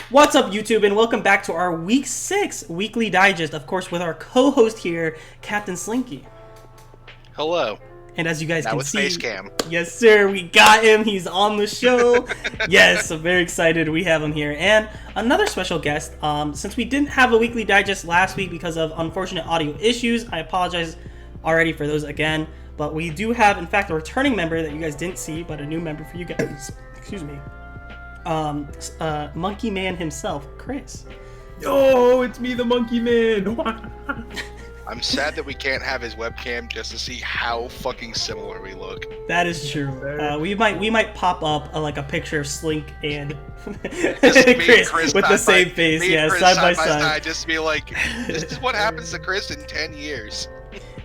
What's up, YouTube, and welcome back to our Week 6 Weekly Digest, of course, with our co-host here, CapnSlinky. Hello. And as you guys can see, face cam. Yes, sir, we got him. He's on the show. Yes, I'm very excited we have him here. And another special guest, since we didn't have a Weekly Digest last week because of unfortunate audio issues, I apologize already for those again. But we do have, in fact, a returning member that you guys didn't see, but a new member for you guys. Excuse me. Monkey Man himself, Chris. Yo, it's me, the Monkey Man. I'm sad that we can't have his webcam just to see how fucking similar we look. That is true. We might pop up like a picture of Slink and Chris with the same face, yeah, side by side. Just to be like, this is what happens to Chris in 10 years.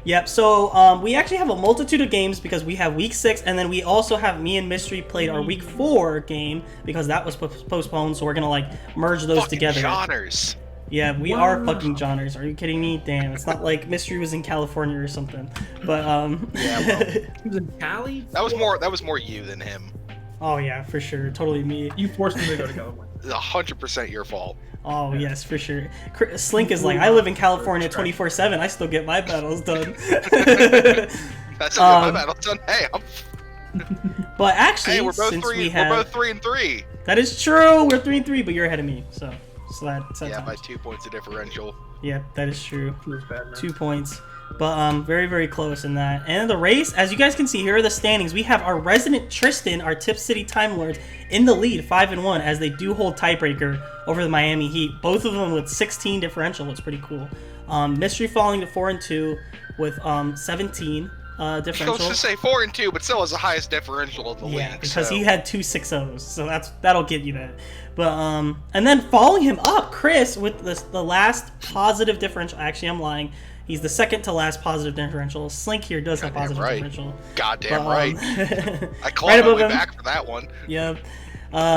Yep, so we actually have a multitude of games because we have Week 6, and then we also have me and Mystery played our Week 4 game because that was postponed, so we're going to like merge those fucking together. Johners. Yeah, we are fucking Johners. Are you kidding me? Damn, it's not like Mystery was in California or something. But yeah, well, He was in Cali? that was more you than him. Oh yeah, for sure. Totally me. You forced him to go to California. It's 100% your fault. Oh yes, for sure. Slink is like, I live in California 24/7. I still get my battles done. That's my battle done. Hey, but actually, hey, we're both since 3 and 3. That is true. We're 3 and 3, but you're ahead of me. So that's yeah, by 2 points of differential. Yeah, that is true. He was bad, man. 2 points. But very, very close in that. And the race, as you guys can see, here are the standings. We have our resident Tristan, our Tip City Time Lords, in the lead, 5-1, as they do hold tiebreaker over the Miami Heat. Both of them with 16 differential. It's pretty cool. Mystery falling to 4-2 with 17 differential. I was to say 4-2, but still has the highest differential of the league. Yeah, because he had 2 6-0s, so that'll get you that. But and then following him up, Chris with the last positive differential. Actually, I'm lying. He's the second to last positive differential. Slink here does have positive differential. Goddamn right. I clawed right my way back for that one. Yep.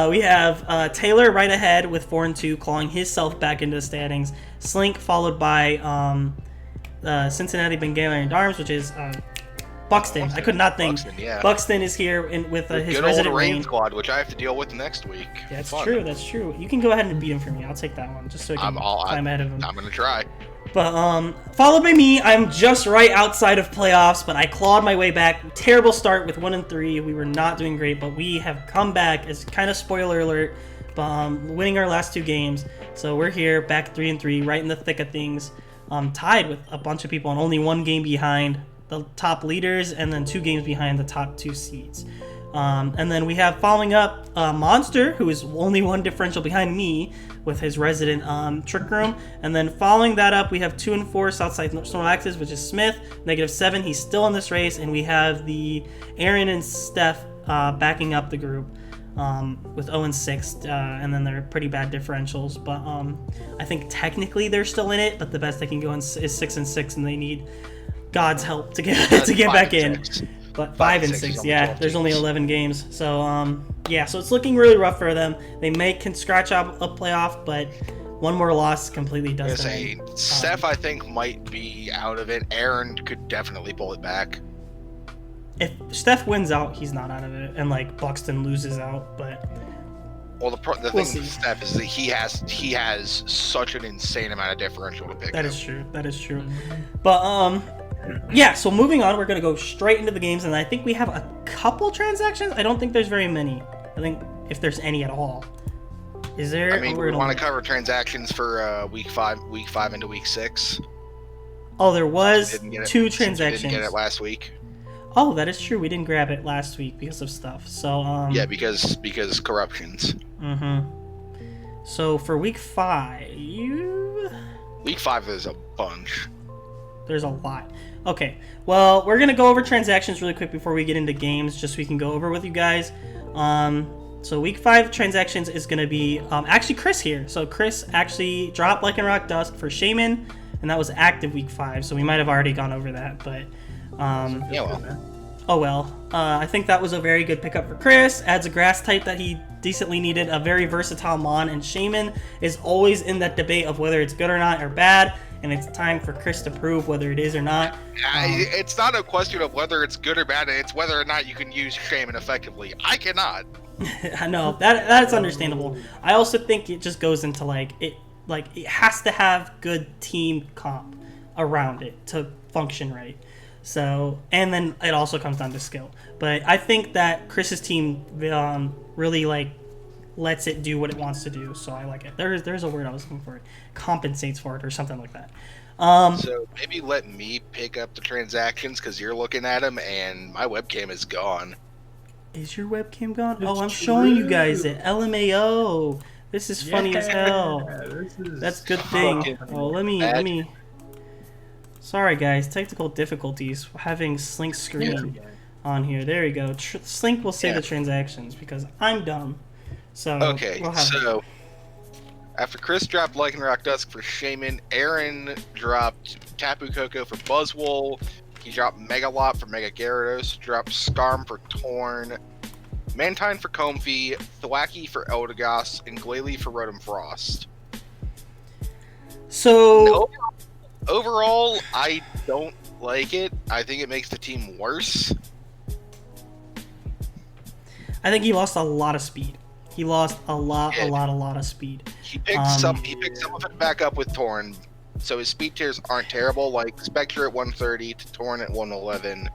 We have Taylor right ahead with 4-2, clawing himself back into the standings. Slink followed by Cincinnati Bengala and Darms, which is Buxton. I could not think. Buxton, yeah. Buxton is here with his good resident old rain rain squad, which I have to deal with next week. Yeah, that's true. That's true. You can go ahead and beat him for me. I'll take that one just so I can climb ahead of him. I'm gonna try. But followed by me, I'm just right outside of playoffs, but I clawed my way back. Terrible start with 1-3. We were not doing great, but we have come back as kind of spoiler alert, winning our last 2 games. So we're here back 3-3, right in the thick of things, tied with a bunch of people and only 1 game behind the top leaders, and then 2 games behind the top 2 seeds. And then we have following up Monster, who is only 1 differential behind me with his resident Trick Room. And then following that up, we have 2 and 4 Southside Storm Axis, which is Smith, -7. He's still in this race. And we have the Aaron and Steph backing up the group with 0 and 6. And then they're pretty bad differentials. But I think technically they're still in it, but the best they can go in is 6 and 6, and they need God's help to get back in. But 5 and 6, yeah. There's only 11 games, so yeah. So it's looking really rough for them. They can scratch out a playoff, but 1 more loss completely does them. Steph, I think, might be out of it. Aaron could definitely pull it back. If Steph wins out, he's not out of it, and like Buxton loses out. But well, the thing with Steph is that he has such an insane amount of differential to pick. That is true. That is true. But yeah, so moving on, we're going to go straight into the games, and I think we have a couple transactions. I don't think there's very many. I think if there's any at all. Is there? I mean, we want to cover transactions for week 5 into week 6. Oh, there was 2 transactions. We didn't get it last week. Oh, that is true. We didn't grab it last week because of stuff. So yeah, because corruptions. So for week 5, week 5 is a bunch. There's a lot. Okay, well, we're going to go over transactions really quick before we get into games, just so we can go over with you guys. So week 5 transactions is going to be actually Chris here. So Chris actually dropped Like and Rock Dusk for Shaman, and that was active week 5, so we might have already gone over that. But yeah, well. Oh well. I think that was a very good pickup for Chris. Adds a grass type that he decently needed. A very versatile Mon, and Shaman is always in that debate of whether it's good or not or bad. And it's time for Chris to prove whether it is or not. It's not a question of whether it's good or bad. It's whether or not you can use Shaman effectively. I cannot. I know that's understandable. I also think it just goes into it has to have good team comp around it to function right. So, and then it also comes down to skill. But I think that Chris's team really lets it do what it wants to do. So I like it. There's a word I was looking for. It compensates for it or something like that. So maybe let me pick up the transactions because you're looking at them and my webcam is gone. Is your webcam gone? It's I'm showing you true. guys it. LMAO. This is funny as hell. This is That's a good thing. fucking Oh, let me. Sorry guys, technical difficulties. We're having Slink screen on here. There you go. Slink will say the transactions because I'm dumb. So Okay, we'll have so after Chris dropped Lycanroc Dusk for Shaman, Aaron dropped Tapu Koko for Buzzwole. He dropped Megalop for Mega Gyarados, dropped Skarm for Torn, Mantine for Comfey, Thwackey for Eldegoss, and Glalie for Rotom Frost. So overall, I don't like it. I think it makes the team worse. I think he lost a lot of speed. He lost a lot of speed. He picked some of it back up with Torn, so his speed tiers aren't terrible. Like Spectre at 130 to Torn at 111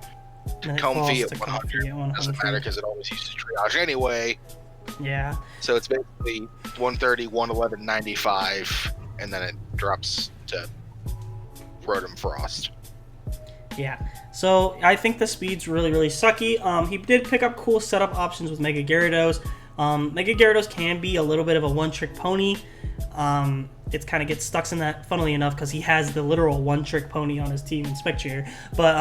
to Comfey at 100. Doesn't matter because it always uses triage anyway. Yeah. So it's basically 130, 111, 95, and then it drops to Rotom Frost. Yeah. So I think the speed's really sucky. He did pick up cool setup options with Mega Gyarados. Mega Gyarados can be a little bit of a one-trick pony. It kind of gets stuck in that, funnily enough, because he has the literal one-trick pony on his team in Spectre. But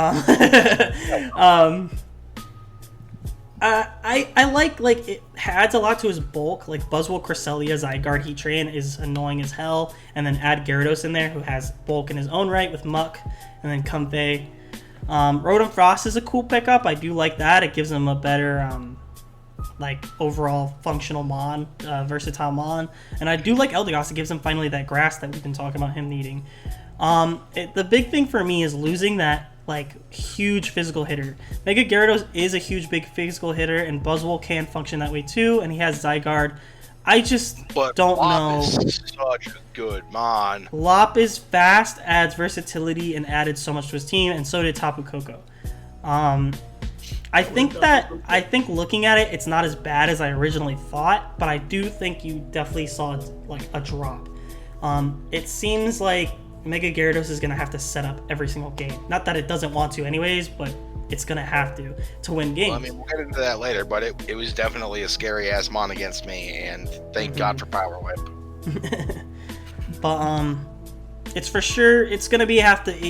I like it adds a lot to his bulk. Like Buzzwole, Cresselia, Zygarde, Heatran is annoying as hell, and then add Gyarados in there, who has bulk in his own right with Muck, and then Comfey. Rotom Frost is a cool pickup. I do like that. It gives him a better overall functional mon, versatile mon, and I do like Eldegoss. It gives him finally that grass that we've been talking about him needing. The big thing for me is losing that huge physical hitter. Mega Gyarados is a huge big physical hitter, and Buzzwole can function that way too, and he has Zygarde. I just don't know. Lop is such a good mon. Lop is fast, adds versatility, and added so much to his team, and so did Tapu Koko. I think looking at it, it's not as bad as I originally thought, but I do think you definitely saw a drop. It seems like Mega Gyarados is going to have to set up every single game. Not that it doesn't want to anyways, but it's going to have to win games. Well, I mean, we'll get into that later, but it was definitely a scary-ass mon against me, and thank God for Power Whip. But, it's for sure, it's going to be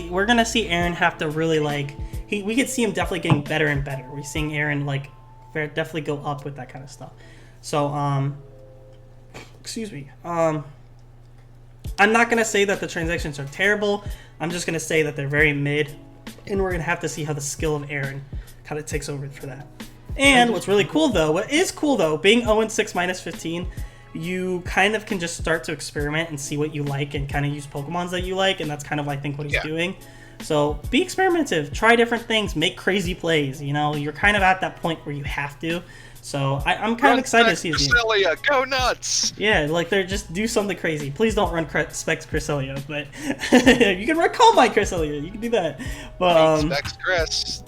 we're going to see Aaron have to really, we could see him definitely getting better and better. We're seeing Aaron, definitely go up with that kind of stuff. So, excuse me. I'm not going to say that the transactions are terrible. I'm just going to say that they're very mid. And we're going to have to see how the skill of Aaron kind of takes over for that. And what is cool though, being 0-6 minus 15, you kind of can just start to experiment and see what you like and kind of use Pokemons that you like. And that's kind of, I think, what he's doing. So be experimentative, try different things, make crazy plays. You're kind of at that point where you have to. So I'm kind of excited to see this. Cresselia, go nuts! Yeah, they're just do something crazy. Please don't run Specs Cresselia, but you can run Calm Mind Cresselia. You can do that. But Specs Cress,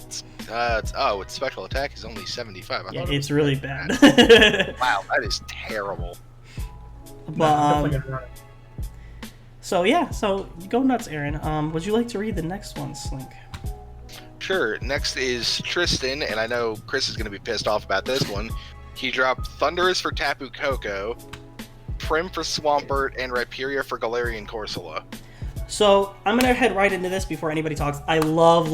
its special attack is only 75. Yeah, it's really bad. Wow, that is terrible. But so you go nuts, Aaron. Would you like to read the next one, Slink? Sure. Next is Tristan, and I know Chris is going to be pissed off about this one. He dropped Thundurus for Tapu Koko, Prim for Swampert, and Rhyperior for Galarian Corsola. So I'm going to head right into this before anybody talks. I love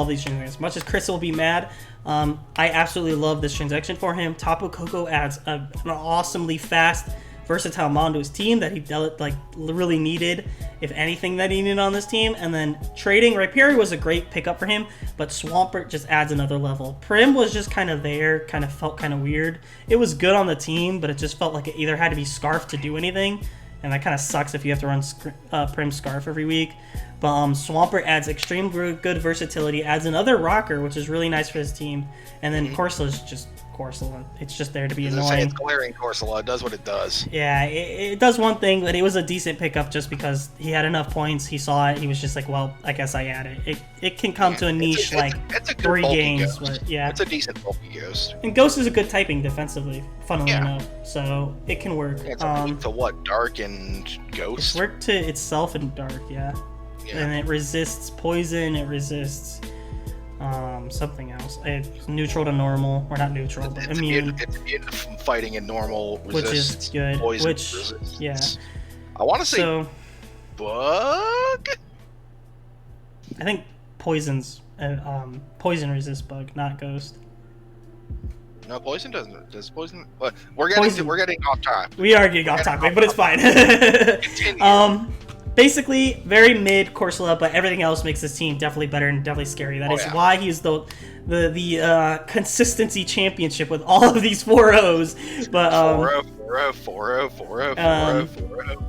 these transactions. As much as Chris will be mad, I absolutely love this transaction for him. Tapu Koko adds an awesomely fast, versatile mon to his team that he really needed, if anything, that he needed on this team. And then trading Rhyperior was a great pickup for him, but Swampert just adds another level. Prim was just kind of there, kind of felt kind of weird. It was good on the team, but it just felt like it either had to be Scarf to do anything, and that kind of sucks if you have to run Prim Scarf every week. But Swampert adds extreme good versatility, adds another rocker, which is really nice for his team, and then Corsola's just Corsola. It's just there to be It's annoying. glaring Corsola. It does what it does. Yeah, it does one thing, but it was a decent pickup just because he had enough points. He saw it. He was just like, well, I guess I add it. It can come to a niche it's a good 3 bulky games, ghost. but yeah. It's a decent bulky ghost. And Ghost is a good typing defensively, funnily Yeah. enough, so it can work. It's weak to what? Dark and It's Ghost? worked to itself in Dark, yeah. And it resists poison, it resists something else. It's neutral to normal, or not neutral, but It's immune, It's immune to fighting in normal, which resists is good. poison Which, resistance. yeah. I want to say So, bug? I think poison resists bug, not ghost. No, poison doesn't. Does poison? But we're getting off topic. We are getting off topic, but it's fine. Continue. Basically, very mid Corsola, but everything else makes this team definitely better and definitely scary. That is why he's the consistency championship with all of these 4-0s. But 4-0.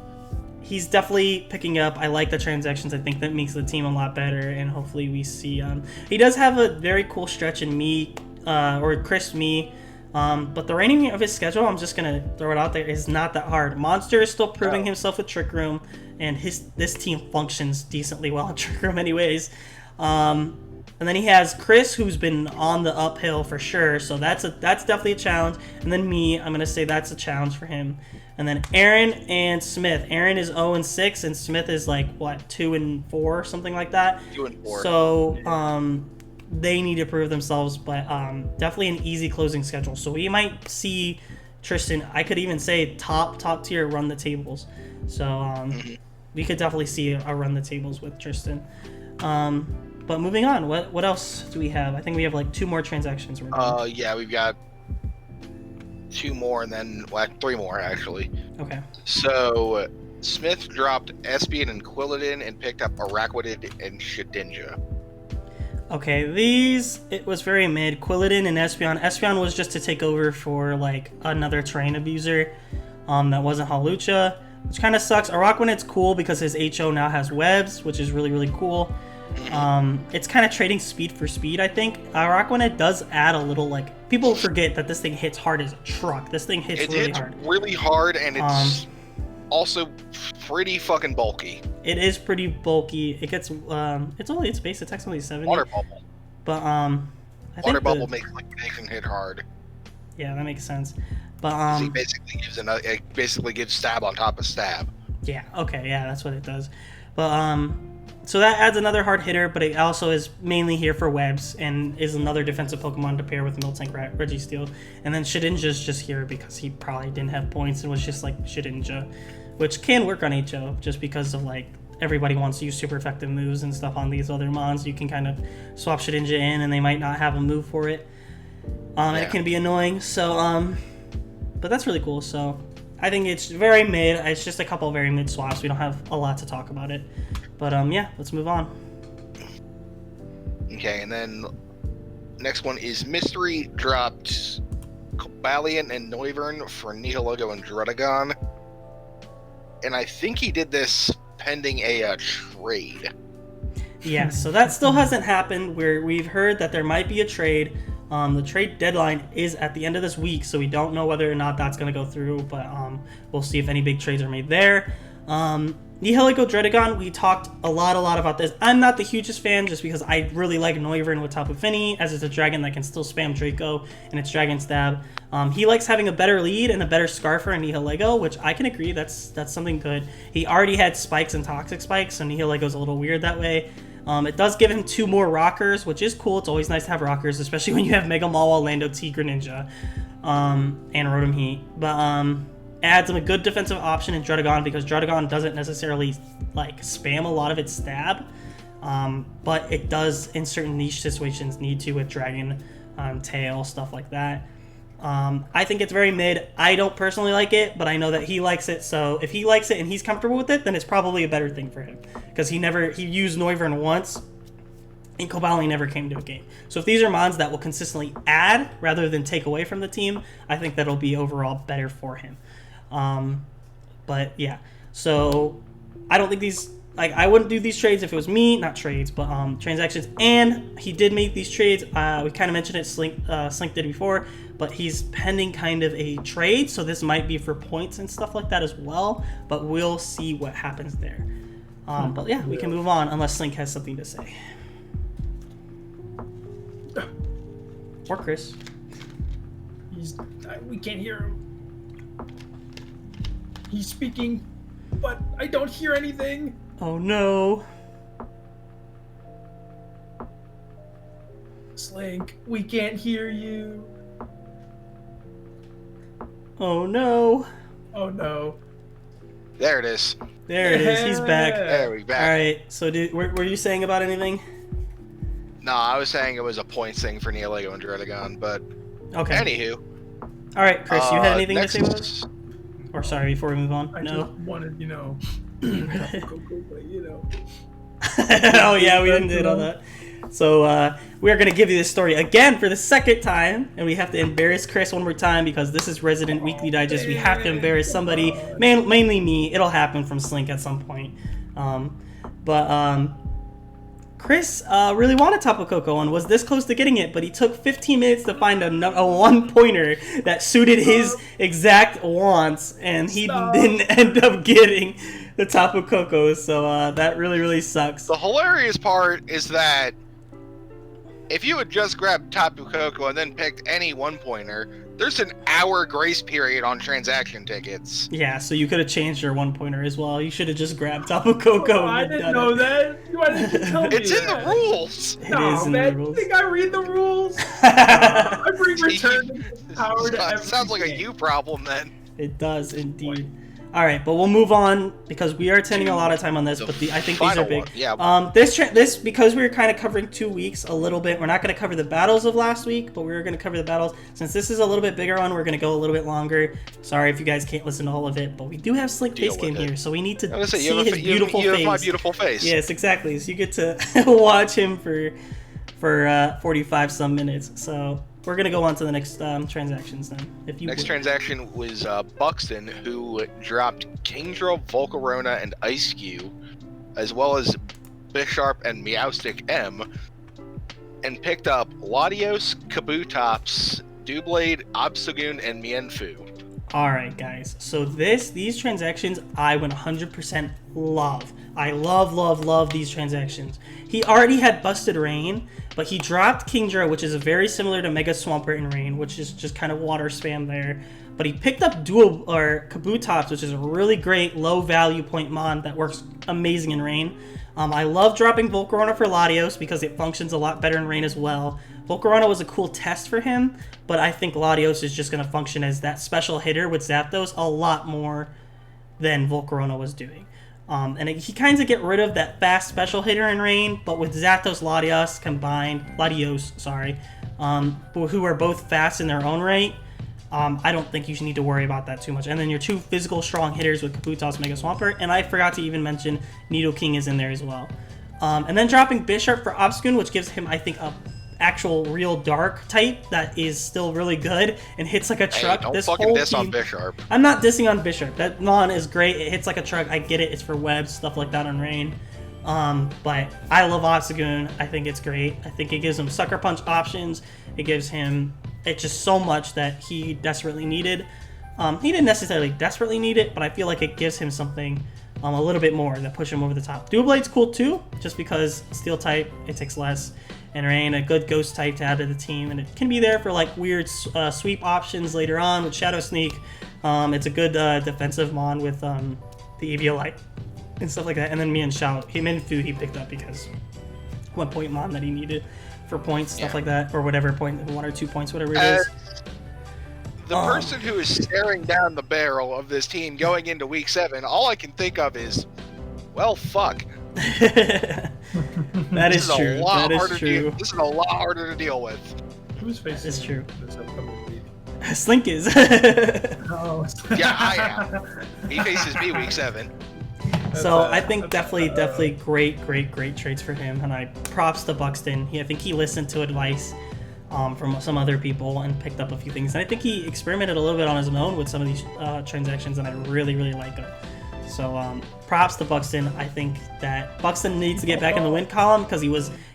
He's definitely picking up. I like the transactions. I think that makes the team a lot better, and hopefully we see. He does have a very cool stretch in me, or Chris me. But the remaining of his schedule, I'm just gonna throw it out there, is not that hard. Monster is still proving himself with Trick Room, and this team functions decently well in Trick Room, anyways. And then he has Chris, who's been on the uphill for sure, so that's definitely a challenge. And then me, I'm gonna say that's a challenge for him. And then Aaron and Smith. Aaron is 0-6, and Smith is like what 2-4, something like that. 2-4. So they need to prove themselves, but definitely an easy closing schedule. So we might see Tristan. I could even say top tier run the tables. So we could definitely see a run the tables with Tristan. But moving on, what else do we have? I think we have like 2 more transactions. Yeah, we've got 2 more and then 3 more actually. Okay. So Smith dropped Espion and Quilladin and picked up Araquanid and Shedinja. Okay, it was very mid. Quilladin and Espion. Espion was just to take over for like another terrain abuser that wasn't Halucha, which kind of sucks. Araquanid's cool because his HO now has webs, which is really, really cool. It's kind of trading speed for speed, I think. Araquanid does add a little, like, people forget that this thing hits hard as a truck. This thing hits really hard. It's really hard, and it's also pretty fucking bulky. It is pretty bulky. It gets, its base attack's only 70. Water Bubble. But, I think Water Bubble makes Liquidation hit hard. Yeah, that makes sense. But, It basically gives stab on top of stab. Yeah, okay, yeah, that's what it does. But, so that adds another hard hitter, but it also is mainly here for webs and is another defensive Pokemon to pair with Miltank Registeel. And then Shedinja's just here because he probably didn't have points and was just like Shedinja, which can work on HO just because of like everybody wants to use super effective moves and stuff on these other mons. You can kind of swap Shedinja in and they might not have a move for it. It can be annoying. So, but that's really cool. So I think it's very mid. It's just a couple of very mid swaps. We don't have a lot to talk about it. But yeah, let's move on. Okay, and then next one is Mystery dropped Cobalion and Noivern for Nihilego and Druddigon. And I think he did this pending a trade. Yeah, so that still hasn't happened. We've heard that there might be a trade. The trade deadline is at the end of this week, so we don't know whether or not that's going to go through, but we'll see if any big trades are made there. Nihilego Druddigon, we talked a lot about this. I'm not the hugest fan just because I really like Noivern with Tapu Fini, as it's a dragon that can still spam Draco and it's Dragon Stab. He likes having a better lead and a better Scarfer in Nihilego, which I can agree, that's something good. He already had Spikes and Toxic Spikes, so Nihilego's a little weird that way. It does give him 2 more rockers, which is cool. It's always nice to have rockers, especially when you have Mega Mawile, Lando, T, Greninja, and Rotom Heat. But adds him a good defensive option in Druddigon because Druddigon doesn't necessarily like spam a lot of its stab, but it does in certain niche situations need to with Dragon Tail, stuff like that. I think it's very mid. I don't personally like it, but I know that he likes it, so if he likes it and he's comfortable with it, then it's probably a better thing for him because he used Noivern once and Cobalion never came to a game. So if these are mons that will consistently add rather than take away from the team, I think that'll be overall better for him. But yeah, so I don't think these, like, I wouldn't do these trades if it was me, not trades, but transactions. And he did make these trades. We kind of mentioned it, Slink did before, but but he's pending kind of a trade, so this might be for points and stuff like that as well, but we'll see what happens there. But yeah, we can move on unless Slink has something to say. Or Chris. We can't hear him. He's speaking, but I don't hear anything. Oh no. Slink, we can't hear you. Oh no. Oh no. There it is. There it is. He's back. There we back. All right. So, were you saying about anything? No, I was saying it was a points thing for Neolego and Dredagon, but Okay. anywho. All right, Chris. You had anything next to say about this? Or sorry, before we move on. I No. just wanted, Oh yeah, we didn't do all that. So we are going to give you this story again for the second time, and we have to embarrass Chris one more time because this is Resident Weekly Digest. We have to embarrass somebody, mainly me. It'll happen from Slink at some point. But Chris really wanted Tapu Koko and was this close to getting it, but he took 15 minutes to find a one-pointer that suited his exact wants, and he didn't end up getting the Tapu Koko, so that really sucks. The hilarious part is that if you had just grabbed Tapu Koko and then picked any one-pointer, there's an hour grace period on transaction tickets. Yeah, so you could have changed your one-pointer as well. You should have just grabbed Tapu Koko. I didn't know that. Why didn't you tell me It's in the rules. It No, is in man, the rules. you think I read the rules? I bring return power to every Sounds like a game. you problem then. It does indeed. All right, but we'll move on because we are attending a lot of time on this. But I think these are final big. one, yeah. This because we're kind of covering 2 weeks a little bit. We're not going to cover the battles of last week, but we're going to cover the battles. Since this is a little bit bigger one, we're going to go a little bit longer. Sorry if you guys can't listen to all of it, but we do have Slink Deal Face Game with it. here, so we need to I was gonna say, see his beautiful you face. have my beautiful face. Yes, exactly. So you get to watch him for 45 some minutes. So we're gonna go on to the next transactions then. If you Next would. transaction was Buxton, who dropped Kingdra, Volcarona, and Ice Cube, as well as Bisharp and Meowstic M, and picked up Latios, Kabutops, Doublade, Obstagoon, and Mienfoo. All right, guys. So these transactions I 100% love. I love these transactions. He already had Busted Rain, but he dropped Kingdra, which is very similar to Mega Swampert and Rain, which is just kind of water spam there. But he picked up Kabutops, which is a really great low value point mon that works amazing in Rain. I love dropping Volcarona for Latios because it functions a lot better in Rain as well. Volcarona was a cool test for him, but I think Latios is just going to function as that special hitter with Zapdos a lot more than Volcarona was doing. He kind of get rid of that fast special hitter in Rain, but with Zapdos, Latios, who are both fast in their own right, I don't think you need to worry about that too much. And then your two physical strong hitters with Kabutops, Mega Swampert, and I forgot to even mention Nidoking is in there as well. And then dropping Bisharp for Obstagoon, which gives him, I think, a actual real dark type that is still really good and hits like a truck. Hey, don't this fucking whole diss on team, Bisharp. I'm not dissing on Bisharp. That mon is great. It hits like a truck. I get it. It's for webs, stuff like that on Rain. But I love Obstagoon. I think it's great. I think it gives him Sucker Punch options. It gives him just so much that he desperately needed. He didn't necessarily desperately need it, but I feel like it gives him something a little bit more that push him over the top. Doublade's cool too, just because Steel type, it takes less. And Rain, a good Ghost type to add to the team, and it can be there for like weird sweep options later on with Shadow Sneak. It's a good defensive mon with the Eviolite and stuff like that. And then Mienfoo he picked up because 1 point mon that he needed for points, stuff like that, or whatever point, 1 or 2 points, whatever it is. The person who is staring down the barrel of this team going into week 7, all I can think of is, well, fuck. That is true. That is true. This is a lot harder to deal with. Who's facing It's true. this upcoming week? Slink is. Oh, Yeah, I am. He faces me week 7. So I think definitely great trades for him, and I props to Buxton. I think he listened to advice from some other people and picked up a few things. And I think he experimented a little bit on his own with some of these transactions, and I really like them. So props to Buxton. I think that Buxton needs to get back in the win column because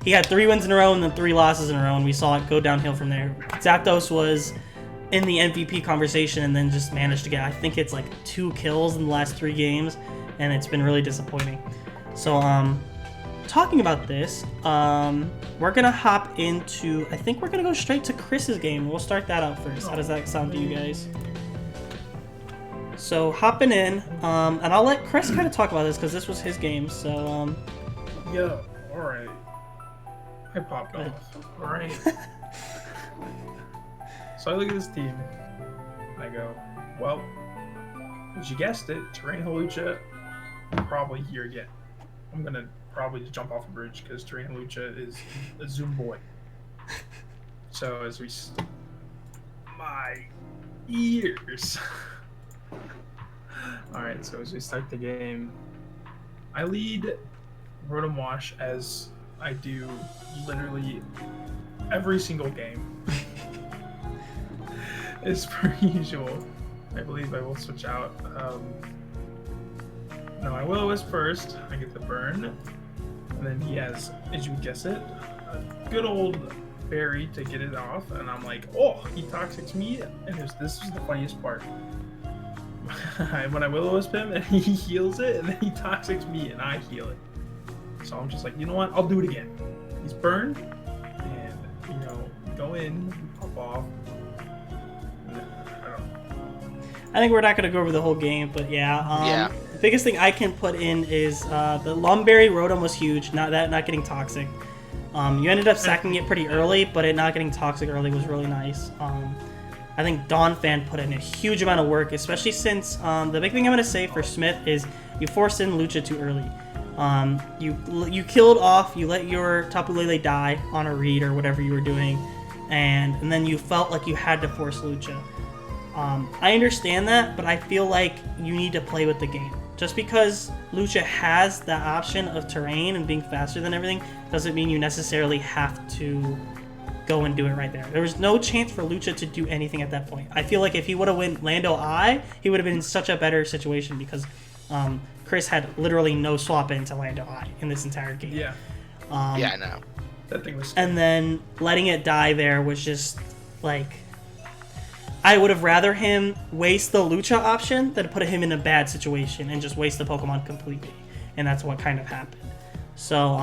he had 3 wins in a row and then 3 losses in a row, and we saw it go downhill from there. Zapdos was in the MVP conversation and then just managed to get, I think it's like 2 kills in the last 3 games, and it's been really disappointing. So, talking about this, we're gonna hop into, I think we're gonna go straight to Chris's game. We'll start that out first. How does that sound to you guys? So, hopping in, and I'll let Chris kind of talk about this because this was his game, so, Yeah, alright. I popped off. Alright. So I look at this team, and I go, well, as you guessed it, Terrain Halucha, probably here again. I'm gonna probably just jump off a bridge because Terrain Halucha is a Zoom boy. So as we, my ears. All right, so as we start the game, I lead Rotom Wash as I do literally every single game. As per usual. I believe I will switch out. No, I Will-O-Wisp first. I get the burn. And then he has, as you would guess it, a good old berry to get it off. And I'm like, oh, he Toxics me. And this is the funniest part. When I Will-O-Wisp him and he heals it, and then he Toxics me and I heal it. So I'm just like, you know what? I'll do it again. He's burned. And, go in, pop off. I think we're not going to go over the whole game, but yeah. The biggest thing I can put in is the Lumberry Rotom was huge, not getting toxic. You ended up sacking it pretty early, but it not getting toxic early was really nice. I think Donphan put in a huge amount of work, especially since the big thing I'm going to say for Smith is you forced in Lucha too early. You killed off, you let your Tapu Lele die on a read or whatever you were doing, and then you felt like you had to force Lucha. I understand that, but I feel like you need to play with the game. Just because Lucha has the option of terrain and being faster than everything doesn't mean you necessarily have to go and do it right there. There was no chance for Lucha to do anything at that point. I feel like if he would have went Lando I, he would have been in such a better situation because Chris had literally no swap into Lando I in this entire game. Yeah. Yeah, I know. That thing was scary. And then letting it die there was just like... I would have rather him waste the Lucha option than put him in a bad situation and just waste the Pokemon completely. And that's what kind of happened. So,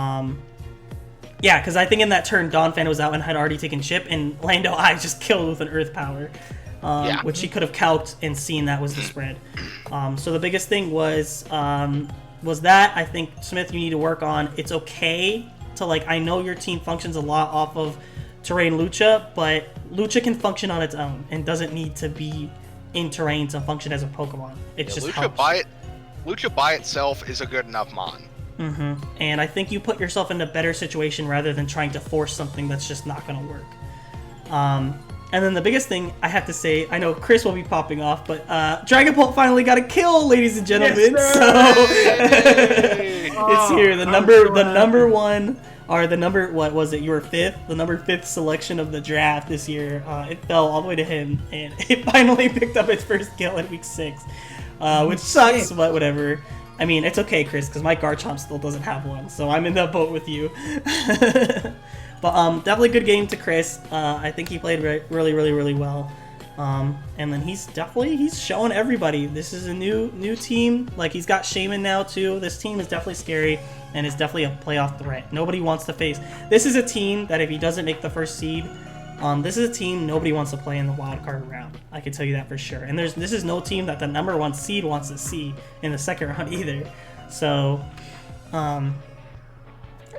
yeah, because I think in that turn, Donphan was out and had already taken Chip, and Lando I just killed with an Earth Power, which he could have calced and seen that was the spread. So the biggest thing was that I think, Smith, you need to work on, it's okay to, like, I know your team functions a lot off of Terrain Lucha, but Lucha can function on its own and doesn't need to be in terrain to function as a Pokemon. It just helps. Lucha by itself is a good enough mon. And I think you put yourself in a better situation rather than trying to force something that's just not going to work. And then the biggest thing I have to say, I know Chris will be popping off, but Dragapult finally got a kill, ladies and gentlemen. Yes, It's here. The number one. Or the number, what was it? You were 5th? The number 5th selection of the draft this year. It fell all the way to him, and it finally picked up its first kill in week 6. Which sucks, but whatever. I mean, it's okay, Chris, because my Garchomp still doesn't have one, so I'm in that boat with you. But definitely good game to Chris. I think he played really, really, really well. And then he's showing everybody. This is a new team. Like, he's got Shaman now, too. This team is definitely scary. And it's definitely a playoff threat. Nobody wants to face. This is a team that if he doesn't make the first seed, this is a team nobody wants to play in the wildcard round. I can tell you that for sure. And this is no team that the number 1 seed wants to see in the second round either. So,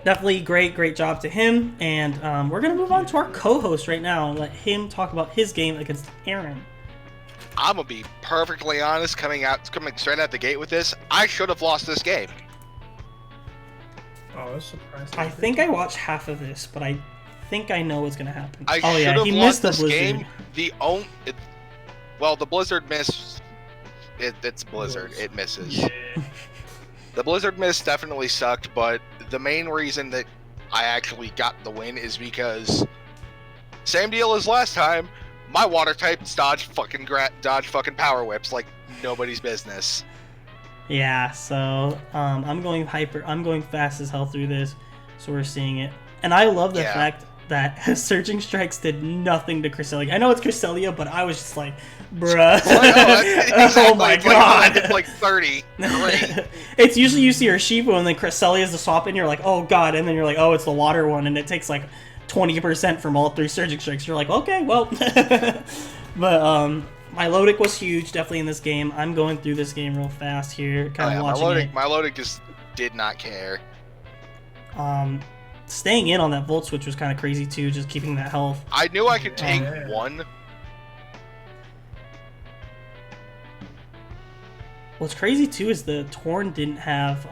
definitely great job to him. And we're gonna move on to our co-host right now and let him talk about his game against Aaron. I'm gonna be perfectly honest. Coming straight out the gate with this, I should have lost this game. Oh, I was surprised. I think I watched half of this, but I think I know what's gonna happen. He missed the blizzard. The blizzard miss. It's blizzard. It misses. Yeah. The blizzard miss definitely sucked, but the main reason that I actually got the win is because same deal as last time. My water type dodge fucking power whips like nobody's business. Yeah, so I'm going fast as hell through this, so we're seeing it. And I love the fact that Surging Strikes did nothing to Cresselia. I know it's Cresselia, but I was just like, bruh. Oh my god. It's like 30. Great. It's usually you see Urshifu and then Cresselia is the swap and you're like, oh god, and then you're like, oh, it's the water one, and it takes like 20% from all 3 Surging Strikes. You're like, okay, well. But my Lodic was huge, definitely in this game. I'm going through this game real fast here, kind of watching it. My Lodic just did not care. Staying in on that Volt Switch was kind of crazy too, just keeping that health. I knew I could take one. What's crazy too is the Torn didn't have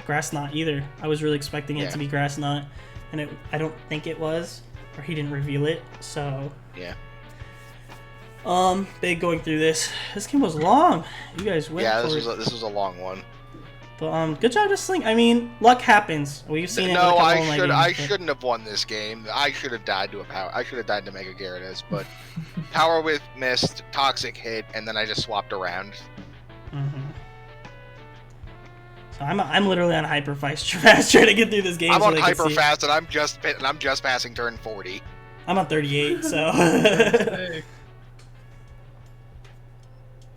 Grass Knot either. I was really expecting it to be Grass Knot, and I don't think it was, or he didn't reveal it. So yeah. Big going through this. This game was long. You guys went. Yeah, this was a long one. But good job to Slink. I mean, luck happens. We've seen it. No, like I shouldn't have won this game. I should have died to a power. I should have died to Mega Gyarados, but Power Whip missed, Toxic hit, and then I just swapped around. So I'm literally on hyper fast trying to get through this game. I'm on hyper fast, and I'm just passing turn 40. I'm on 38, so.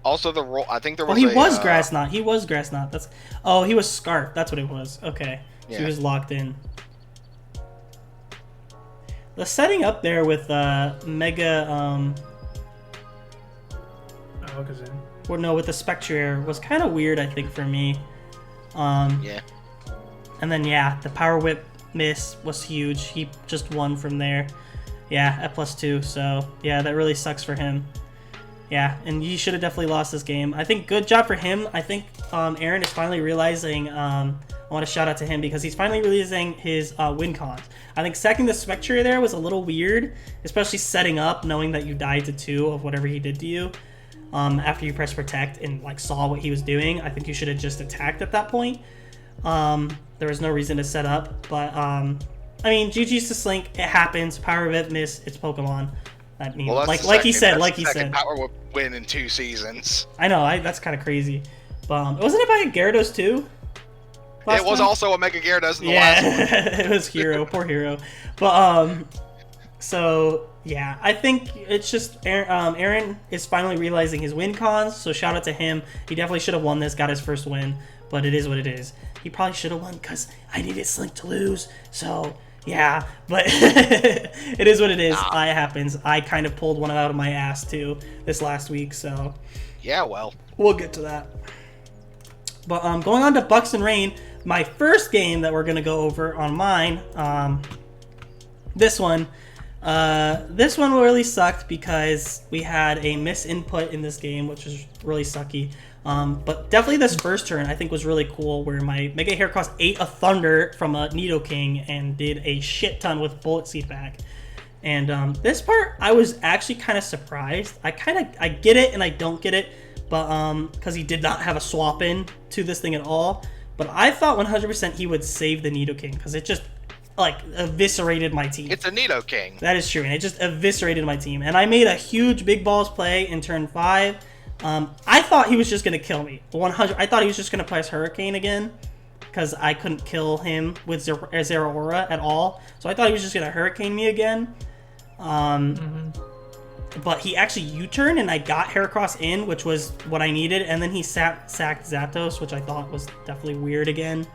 Also, the roll. I think there was. Oh, he was Grass Knot. He was Grass Knot. That's. Oh, he was Scarf. That's what it was. Okay, so he was locked in. The setting up there with Mega. Alakazam. Or no, with the Spectre was kind of weird. I think for me. Yeah. And then the Power Whip miss was huge. He just won from there. Yeah, at +2. So yeah, that really sucks for him. Yeah, and you should have definitely lost this game. I think good job for him. I think Aaron is finally realizing, I want to shout out to him because he's finally realizing his win cons. I think sacking the Spectre there was a little weird, especially setting up, knowing that you died to 2 of whatever he did to you. After you press protect and like saw what he was doing, I think you should have just attacked at that point. There was no reason to set up, but I mean, GG's to Slink. It happens. Power Whip miss. It's Pokemon. I mean, well, like he said. Power Whip win in 2 seasons. I know. That's kind of crazy. But wasn't it by Gyarados too? It was also a Mega Gyarados in the last one. It was Hero. Poor Hero. But so yeah, I think it's just Aaron is finally realizing his win cons. So shout out to him. He definitely should have won this. Got his first win. But it is what it is. He probably should have won because I needed Slink to lose. So. Yeah, but it is what it is. It happens. I kind of pulled one out of my ass too this last week, so yeah, well, we'll get to that. But going on to Bucks and Rain, my first game that we're gonna go over on mine. This one really sucked because we had a misinput in this game, which was really sucky. But definitely this first turn I think was really cool where my Mega Heracross ate a Thunder from a Nidoking and did a shit ton with Bullet Seed back. And this part I was actually kind of surprised. I get it and I don't get it, but because he did not have a swap in to this thing at all. But I thought 100% he would save the Nidoking because it just like eviscerated my team. It's a Nidoking. That is true, and it just eviscerated my team. And I made a huge big balls play in turn 5. I thought he was just gonna kill me. 100. I thought he was just gonna press Hurricane again, because I couldn't kill him with Zeraora at all. So I thought he was just gonna Hurricane me again. But he actually U-turned, and I got Heracross in, which was what I needed. And then he sacked Zapdos, which I thought was definitely weird again.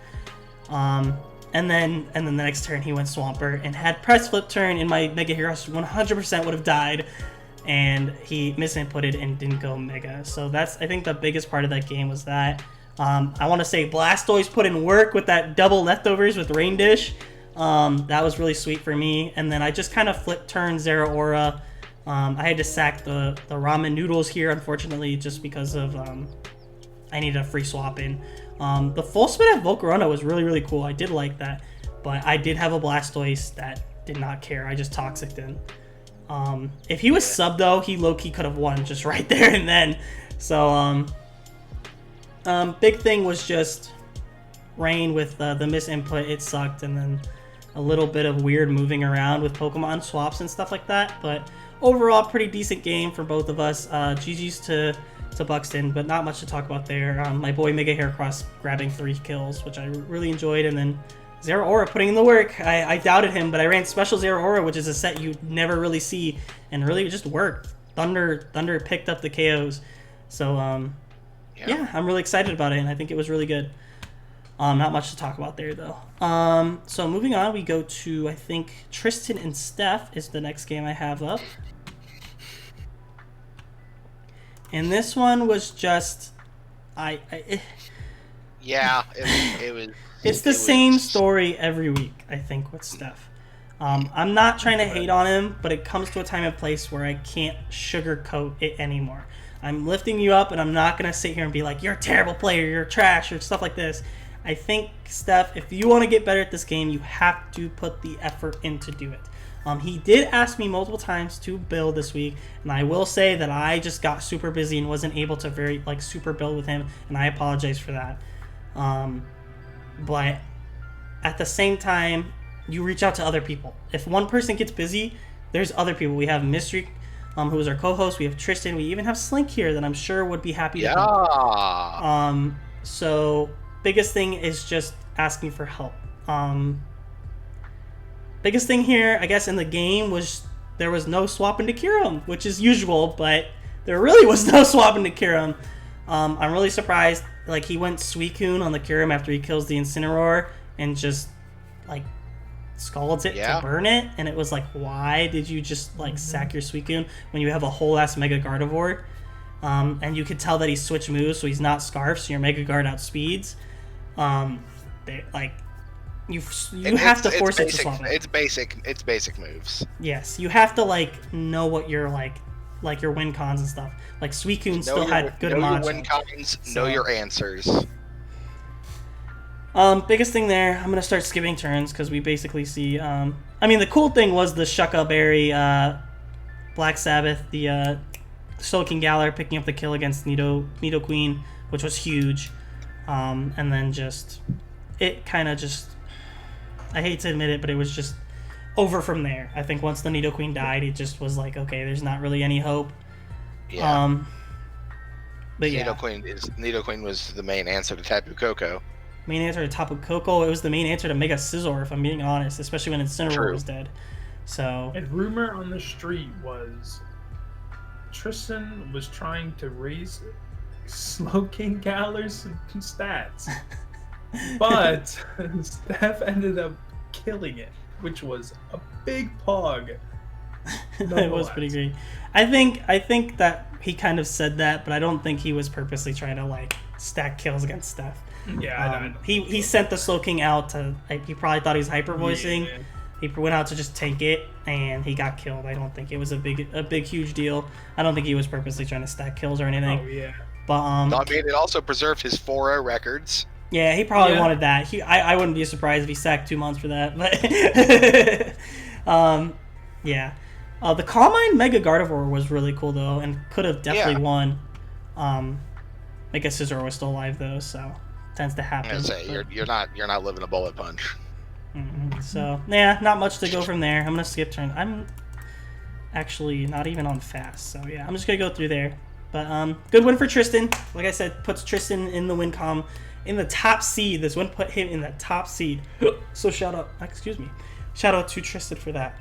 And then the next turn he went Swampert and had press flip turn, and my Mega Heracross 100% would have died. And he misinputted and didn't go Mega. So that's, I think, the biggest part of that game was that. I want to say Blastoise put in work with that double leftovers with Rain Dish. That was really sweet for me. And then I just kind of flipped turn Zeraora. I had to sack the ramen noodles here, unfortunately, just because of I needed a free swap in. The full spin at Volcarona was really, really cool. I did like that. But I did have a Blastoise that did not care. I just Toxic'd in. If he was sub though, he low-key could have won just right there and then. So big thing was just Rain with the misinput. It sucked, and then a little bit of weird moving around with Pokemon swaps and stuff like that. But overall, pretty decent game for both of us. GG's to Buxton, but not much to talk about there. My boy Mega Heracross grabbing 3 kills, which I really enjoyed, and then Zero Aura putting in the work. I doubted him, but I ran Special Zero Aura, which is a set you never really see, and really it just worked. Thunder picked up the KOs. So, yeah, I'm really excited about it, and I think it was really good. Not much to talk about there, though. So moving on, we go to, I think, Tristan and Steph is the next game I have up. And this one was just... it was... It's the same story every week, I think, with Steph. I'm not trying to hate on him, but it comes to a time and place where I can't sugarcoat it anymore. I'm lifting you up, and I'm not going to sit here and be like, you're a terrible player, you're trash, or stuff like this. I think, Steph, if you want to get better at this game, you have to put the effort in to do it. He did ask me multiple times to build this week, and I will say that I just got super busy and wasn't able to super build with him, and I apologize for that. But at the same time, you reach out to other people. If one person gets busy, there's other people. We have Mystery, who is our co-host. We have Tristan. We even have Slink here that I'm sure would be happy to help. So biggest thing is just asking for help. Biggest thing here, I guess, in the game was there was no swapping to Kirim, which is usual, but there really was no swapping to Kirim. I'm really surprised. Like, he went Suicune on the Kirim after he kills the Incineroar and just, like, scalds it to burn it. And it was like, why did you just, like, sack your Suicune when you have a whole-ass Mega Gardevoir? And you could tell that he switched moves, so he's not Scarf, so your Mega Guard outspeeds. You have to force it to swap it. It's basic moves. Yes, you have to, like, know what your, like your win cons and stuff. Like, Suicune still had good mods. Know your win cons, know your answers. Biggest thing there, I'm gonna start skipping turns because we basically see. I mean, the cool thing was the Shucka Berry, Black Sabbath, the Soaking Galar picking up the kill against Nidoqueen, which was huge. And then it kind of just, I hate to admit it, but it was just over from there. I think once the Nidoqueen died, it just was like, okay, there's not really any hope. Yeah. But yeah. Nidoqueen was the main answer to Tapu Koko. Main answer to Tapu Koko. It was the main answer to Mega Scizor, if I'm being honest, especially when Incineroar was dead. So. And rumor on the street was Tristan was trying to raise Smoking Galar's stats, but Steph ended up killing it, which was a big pog. It was pretty great. I think that he kind of said that, but I don't think he was purposely trying to, like, stack kills against Steph. Yeah, he sent the Slowking out to, like, he probably thought he was hyper voicing. Yeah. He went out to just tank it, and he got killed. I don't think it was a big huge deal. I don't think he was purposely trying to stack kills or anything. Oh yeah. But I mean, it also preserved his 4-0 records. Yeah, he probably wanted that. I wouldn't be surprised if he sacked 2 months for that. But yeah. The Calmine Mega Gardevoir was really cool though, and could have definitely won. Mega Scizor was still alive though, so tends to happen. I say you're not living a bullet punch. Mm-hmm. So yeah, not much to go from there. I'm gonna skip turn. I'm actually not even on fast, so yeah, I'm just gonna go through there. But good win for Tristan. Like I said, puts Tristan in the win column, in the top seed. This win put him in the top seed. So shout out to Tristan for that.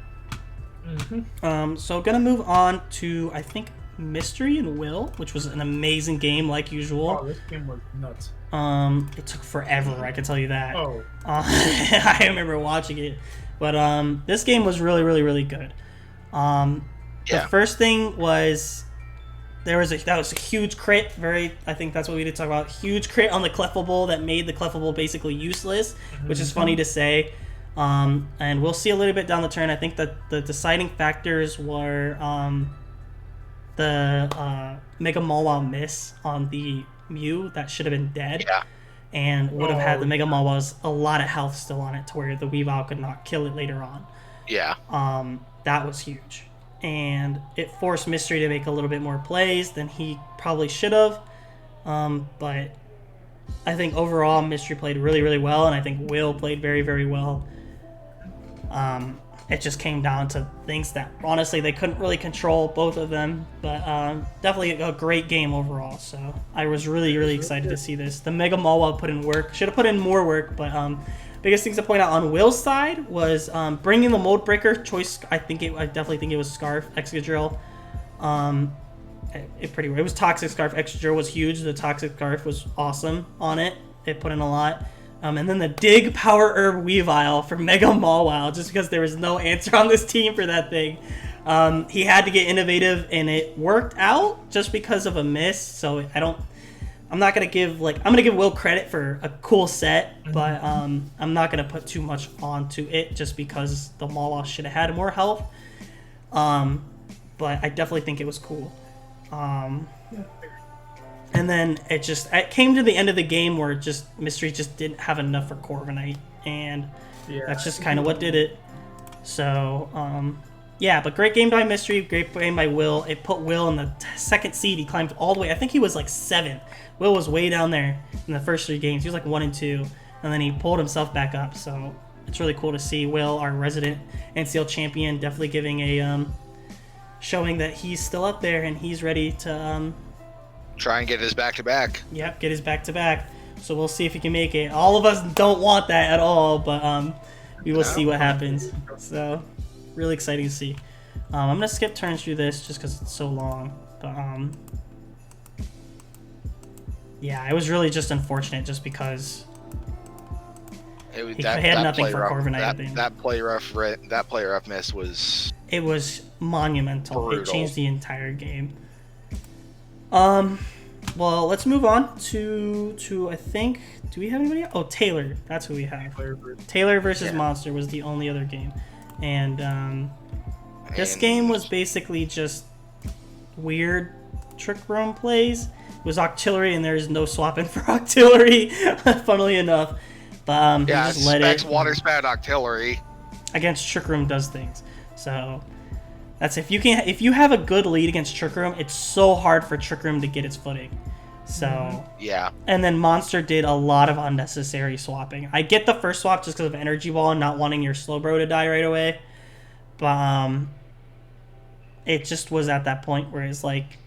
Mm-hmm. So gonna move on to, I think, Mystery and Will, which was an amazing game like usual. Oh, this game was nuts. It took forever, I can tell you that. Oh. I remember watching it. But this game was really, really, really good. The first thing was that was a huge crit. I think that's what we did talk about. Huge crit on the Clefable that made the Clefable basically useless, which is funny to say. And we'll see a little bit down the turn. I think that the deciding factors were the Mega Mawa miss on the Mew that should have been dead, and would have had the Mega Mawa's a lot of health still on it to where the Weavile could not kill it later on. Yeah. That was huge, and it forced Mystery to make a little bit more plays than he probably should have. But I think overall Mystery played really, really well, and I think Will played very, very well. It just came down to things that, honestly, they couldn't really control, both of them. But definitely a great game overall. So I was really, really excited to see this. The Mega Mawa put in work. Should have put in more work, but biggest things to point out on Will's side was bringing the mold breaker choice. I definitely think it was Scarf Excadrill. It was Toxic Scarf. Excadrill was huge. The Toxic Scarf was awesome on it. It put in a lot. And then the Dig Power Herb Weavile for Mega Mawile, just because there was no answer on this team for that thing. He had to get innovative, and it worked out just because of a miss. So I'm gonna give Will credit for a cool set, but I'm not gonna put too much onto it just because the Mawile should have had more health. But I definitely think it was cool. And then it came to the end of the game where Mystery just didn't have enough for Corviknight, and that's just kind of what did it. So, but great game by Mystery, great game by Will. It put Will in the second seed. He climbed all the way. I think he was like 7th. Will was way down there in the first 3 games. He was like 1 and 2, and then he pulled himself back up. So it's really cool to see Will, our resident NCL champion, definitely giving a showing that he's still up there and he's ready to try and get his back-to-back. Yep, get his back-to-back. So we'll see if he can make it. All of us don't want that at all, but we will see what happens. So really exciting to see. I'm gonna skip turns through this just because it's so long. But it was really just unfortunate, just because he had nothing for Corviknight. That play rough miss was. It was monumental. Brutal. It changed the entire game. Well, let's move on to I think, do we have anybody else? Oh, Taylor. That's who we have. Taylor versus Monster was the only other game. And this game was basically just weird Trick Room plays. It was Octillery, and there's no swapping for Octillery, funnily enough. But he just let it. Water Spat Octillery. Against Trick Room does things. So that's if you have a good lead against Trick Room, it's so hard for Trick Room to get its footing. So and then Monster did a lot of unnecessary swapping. I get the first swap just because of Energy Ball and not wanting your Slowbro to die right away, but it just was at that point where it's like,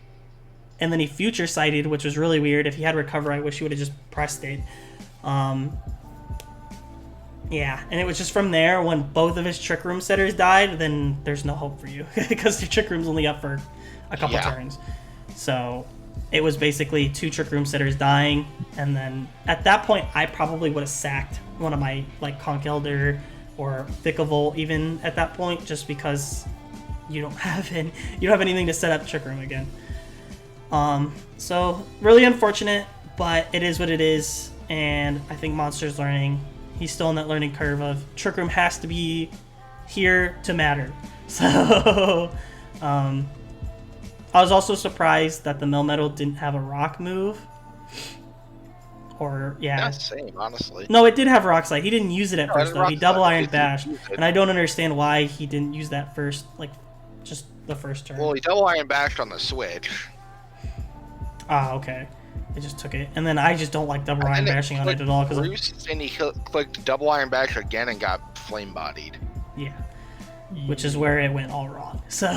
and then he future sighted, which was really weird. If he had Recover, I wish he would have just pressed it. And it was just from there, when both of his Trick Room setters died, then there's no hope for you because your Trick Room's only up for a couple turns. So it was basically 2 Trick Room setters dying, and then at that point, I probably would have sacked one of my Conch Elder or Vikavolt even at that point, just because you don't have anything to set up Trick Room again. So really unfortunate, but it is what it is, and I think Monster's learning. He's still in that learning curve of Trick Room has to be here to matter. So I was also surprised that the Melmetal didn't have a rock move. Same, honestly. No, it did have Rock Slide. He didn't use it at first, though. He double Iron Bash, and I don't understand why he didn't use that first, just the first turn. Well, he double Iron Bashed on the Switch. Ah, okay. It just took it, and then I just don't like double Iron Bashing on it at all because and he clicked double Iron Bash again and got flame bodied. Yeah, which is where it went all wrong. So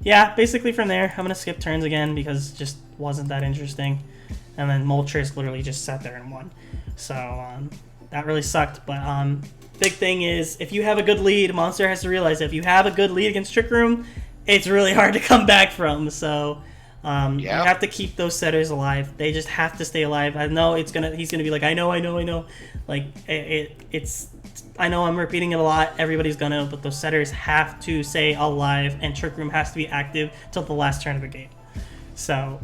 basically from there, I'm gonna skip turns again because it just wasn't that interesting, and then Moltres literally just sat there and won. So that really sucked. But big thing is, if you have a good lead, Monster has to realize that if you have a good lead against Trick Room, it's really hard to come back from. So. You have to keep those setters alive. They just have to stay alive. I know he's gonna be like, I know. Like I know I'm repeating it a lot. Everybody's gonna, but those setters have to stay alive, and Trick Room has to be active till the last turn of the game. So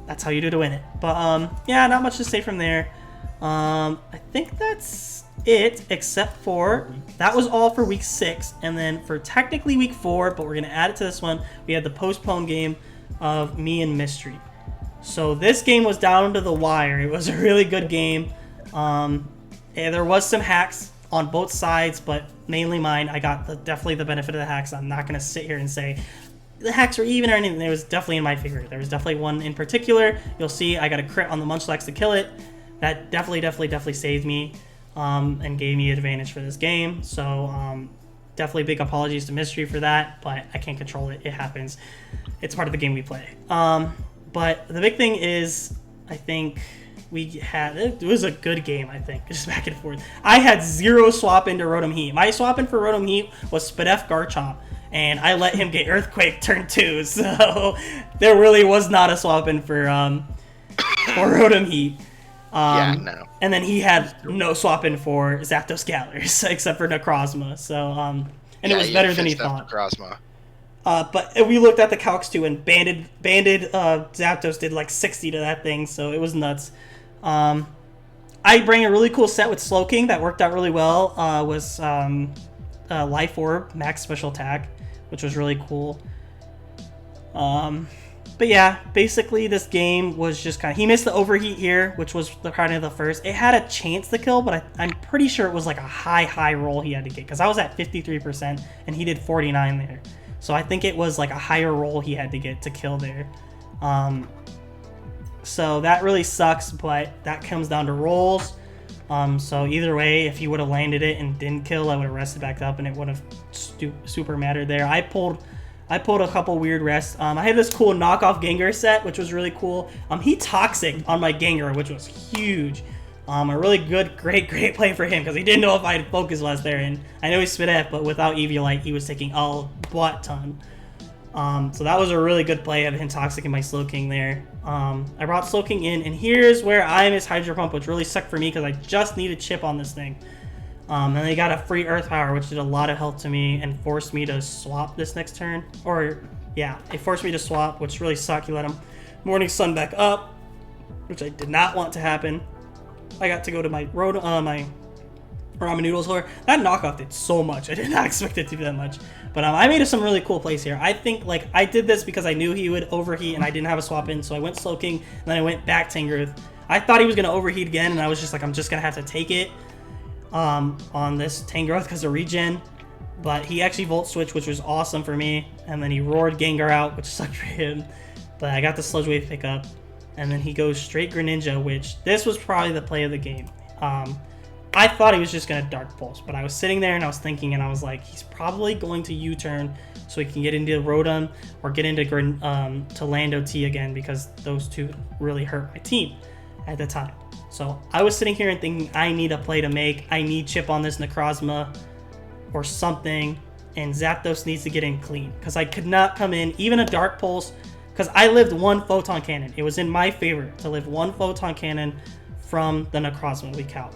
that's how you do to win it. But not much to say from there. I think that's it, except for that was all for week 6, and then for technically week 4, but we're gonna add it to this one. We had the postponed game of me and Mystery. So this game was down to the wire. It was a really good game. There was some hacks on both sides, but mainly mine. I got definitely the benefit of the hacks. I'm not going to sit here and say the hacks were even or anything. It was definitely in my favor. There was definitely one in particular. You'll see I got a crit on the Munchlax to kill it. That definitely saved me and gave me advantage for this game. So definitely big apologies to Mystery for that, but I can't control it. It happens. It's part of the game we play. But the big thing is, I think it was a good game, I think, just back and forth. I had 0 swap into Rotom Heat. My swap in for Rotom Heat was Spadef Garchomp, and I let him get Earthquake turn 2, so there really was not a swap in for Rotom Heat. Yeah, no. And then he had no swap in for Zapdos Galers, except for Necrozma, so, and it was better than he thought. Necrozma. But we looked at the calcs too, and banded Zapdos did like 60 to that thing, so it was nuts. I bring a really cool set with Slowking that worked out really well. Was Life Orb max special attack, which was really cool. But yeah, basically this game was just kind of, he missed the overheat here, which was kind of the first. It had a chance to kill, but I'm pretty sure it was like a high roll he had to get, because I was at 53% and he did 49 there. So I think it was like a higher roll he had to get to kill there. So that really sucks, but that comes down to rolls. So either way, if he would have landed it and didn't kill, I would have rested back up and it would have super mattered there. I pulled a couple weird rests. I had this cool knockoff Gengar set, which was really cool. He Toxic on my Gengar, which was huge. A really great play for him, because he didn't know if I'd focus last there, and I know he's Spadef, but without Eviolite, he was taking a butt ton. So that was a really good play of him Toxic in my Slowking there. I brought Slowking in, and here's where I missed Hydro Pump, which really sucked for me, because I just needed Chip on this thing. And they got a free Earth Power, which did a lot of help to me, and forced me to swap this next turn. Or, yeah, it forced me to swap, which really sucked. He let him Morning Sun back up, which I did not want to happen. I got to go to my my Ramen Noodles Lore. That knockoff did so much. I did not expect it to do that much. But I made some really cool plays here. I think, like, I did this because I knew he would overheat and I didn't have a swap in, so I went Slowking, and then I went back Tangrowth. I thought he was going to overheat again, and I was just like, I'm just going to have to take it on this Tangrowth because of regen. But he actually Volt Switch, which was awesome for me, and then he roared Gengar out, which sucked for him. But I got the Sludge Wave pickup. And then he goes straight Greninja, which this was probably the play of the game. I thought he was just going to Dark Pulse, but I was sitting there and I was thinking, and I was like, he's probably going to U-turn so he can get into Rotom or get into to Lando T again, because those two really hurt my team at the time. So I was sitting here and thinking, I need a play to make. I need Chip on this Necrozma or something, and Zapdos needs to get in clean, because I could not come in, even a Dark Pulse, because I lived one Photon Cannon. It was in my favor to live one Photon Cannon from the Necrozma we count.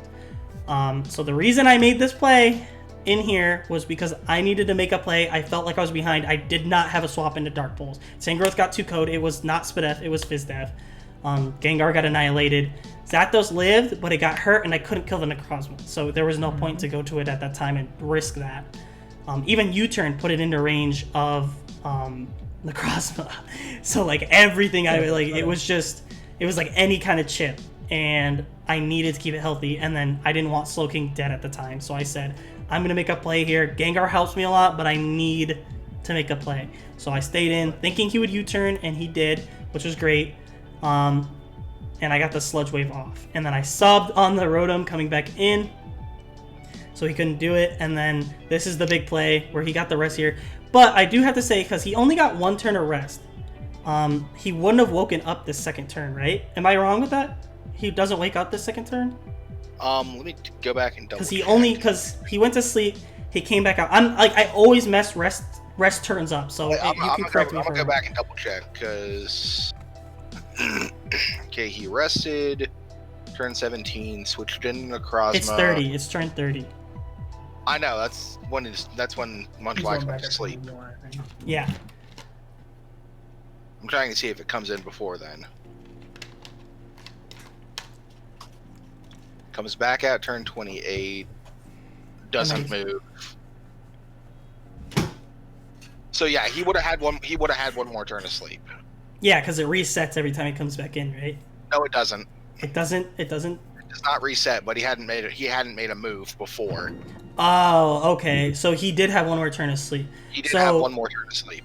So the reason I made this play in here was because I needed to make a play. I felt like I was behind. I did not have a swap into Dark Pulse. Tangrowth got 2 code. It was not Spadef. It was Fizdef. Gengar got annihilated. Zapdos lived, but it got hurt, and I couldn't kill the Necrozma. So there was no point to go to it at that time and risk that. Even U-turn put it into range of Necrozma. So like everything it was like any kind of chip, and I needed to keep it healthy, and then I didn't want Slowking dead at the time, so I said, I'm gonna make a play here. Gengar helps me a lot, but I need to make a play. So I stayed in thinking he would U-turn, and he did, which was great. And I got the Sludge Wave off, and then I subbed on the Rotom coming back in, so he couldn't do it. And then this is the big play where he got the rest here. But I do have to say, because he only got 1 turn of rest, he wouldn't have woken up this second turn, right? Am I wrong with that? He doesn't wake up this second turn? Let me go back and double check. Because he went to sleep, he came back out. I always mess rest turns up, so you can correct me. I'm gonna go back and double check, because okay, he rested, turn 17, switched into Necrozma. It's 30. It's turn 30. I know, that's when Munchlax went to sleep. Yeah. I'm trying to see if it comes in before then. Comes back out turn 28. Doesn't move. So yeah, he would have had one more turn of sleep. Yeah, because it resets every time it comes back in, right? No, it doesn't. It doesn't. It does not reset, but he hadn't made a move before. Oh, okay. So he did have one more turn of sleep. He did have one more turn of sleep.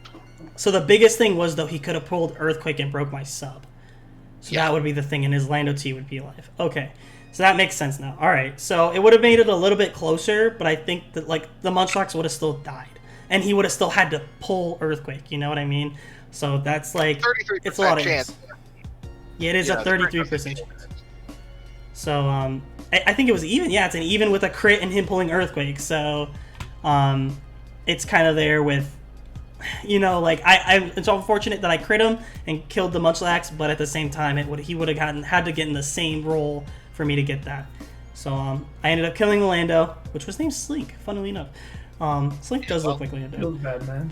So the biggest thing was, though, he could have pulled Earthquake and broke my sub. So that would be the thing, and his Lando T would be alive. Okay. So that makes sense now. All right. So it would have made it a little bit closer, but I think that, like, the Munchlax would have still died. And he would have still had to pull Earthquake. You know what I mean? So that's like, it's a lot of chance. Yeah, it is a 33% chance. So I think it was even. Yeah, it's an even with a crit and him pulling Earthquake. So it's kind of there with, you know, like it's unfortunate that I crit him and killed the Munchlax, but at the same time he would have had to get in the same role for me to get that. So I ended up killing the Lando, which was named Slink, funnily enough. Slink does look like Lando. Feels bad, man.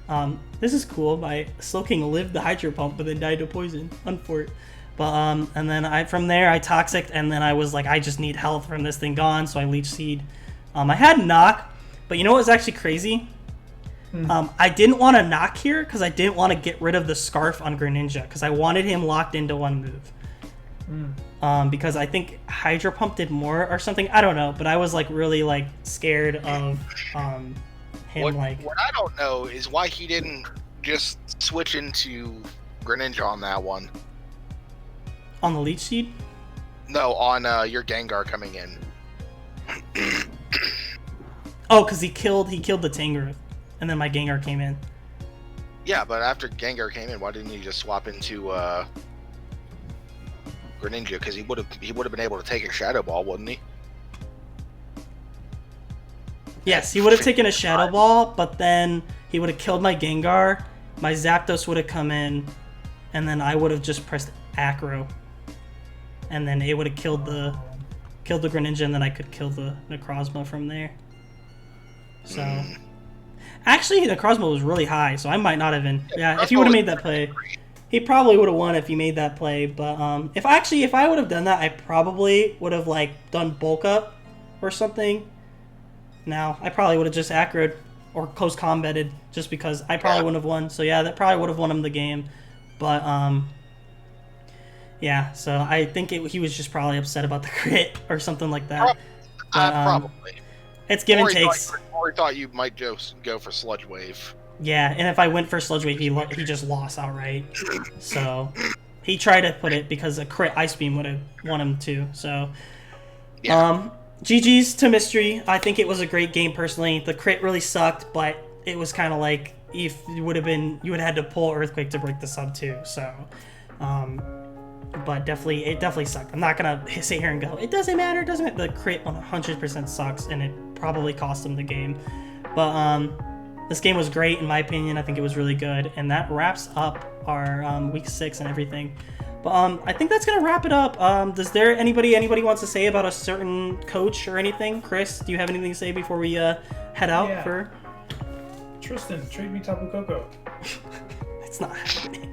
But this is cool. My Slowking lived the Hydro Pump, but then died to poison. Unfort. But and then from there I Toxic, and then I was like, I just need health from this thing gone, so I Leech Seed. I had Knock, but you know what was actually crazy? I didn't want to Knock here because I didn't want to get rid of the Scarf on Greninja because I wanted him locked into one move. Because I think Hydro Pump did more or something. I don't know, but I was like really like scared of him. What I don't know is why he didn't just switch into Greninja on that one. On the Leech Seed? No, on your Gengar coming in. Oh, because he killed the Tangrowth, and then my Gengar came in. Yeah, but after Gengar came in, why didn't he just swap into Greninja? Because he would have been able to take a Shadow Ball, wouldn't he? Yes, he would have taken a Shadow Ball, but then he would have killed my Gengar. My Zapdos would have come in, and then I would have just pressed Acro, and then it would have killed the Greninja, and then I could kill the Necrozma from there. So, actually, Necrozma was really high, so I might not have been. Yeah, if he would have made that play, he probably would have won if he made that play. But if I would have done that, I probably would have like done Bulk Up or something. Now I probably would have just acroed or close combated just because I probably wouldn't have won. So yeah, that probably would have won him the game. But yeah. So I think he was just probably upset about the crit or something like that. But, probably. It's give and takes. Or thought you might just go for Sludge Wave. Yeah, and if I went for Sludge Wave, he just lost outright. So he tried to put it because a crit Ice Beam would have won him too. So GG's to Mystery. I think it was a great game personally. The crit really sucked, but it was kind of like if you would have had to pull Earthquake to break the sub too. So but it definitely sucked. I'm not gonna sit here and go, it doesn't matter. The crit 100% sucks, and it probably cost him the game. But this game was great in my opinion. I think it was really good, and that wraps up our week 6 and everything. But I think that's gonna wrap it up. Does there anybody wants to say about a certain coach or anything? Chris, do you have anything to say before we head out? For Tristan, trade me Tapu Koko. It's not happening.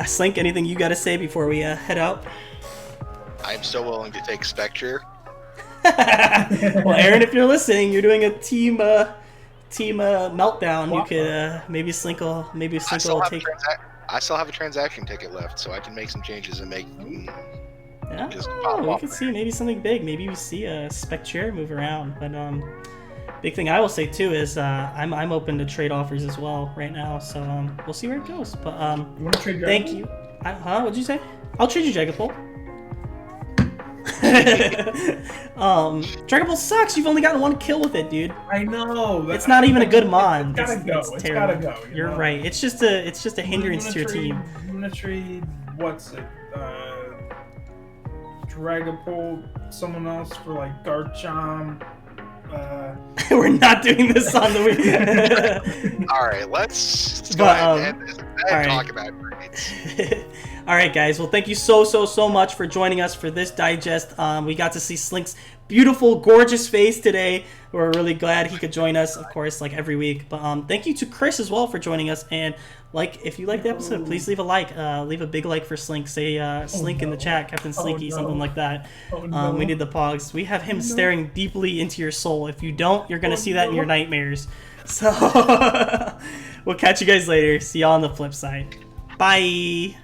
Slink, anything you got to say before we head out? I'm so willing to take Spectre. Well, Aaron, if you're listening, you're doing a team meltdown. You could maybe Slink will take. I still have a transaction ticket left, so I can make some changes and make. Yeah, just pop we off could there. see maybe something big. Maybe we see a Spectre move around. But big thing I will say too is I'm open to trade offers as well right now. So we'll see where it goes. But You want to trade thank you. What'd you say? I'll trade you Dragapult. Dragapult sucks. You've only gotten one kill with it, dude. I know. It's not even a good mon. It's gotta go. It's terrible. Gotta go. You're right. It's just a hindrance to your team. You want to trade what's it? Dragapult, someone else for like Garchomp. We're not doing this on the week. All right, let's go ahead and talk about grades. All right, guys. Well, thank you so much for joining us for this digest. We got to see Slink's beautiful, gorgeous face today. We're really glad he could join us, of course, like every week. But thank you to Chris as well for joining us. And if you liked the episode, please leave a like. Leave a big like for Slink. Say Slink in the chat, CapnSlinky, something like that. We need the pogs. We have him staring deeply into your soul. If you don't, you're gonna see that in your nightmares. So we'll catch you guys later. See y'all on the flip side. Bye.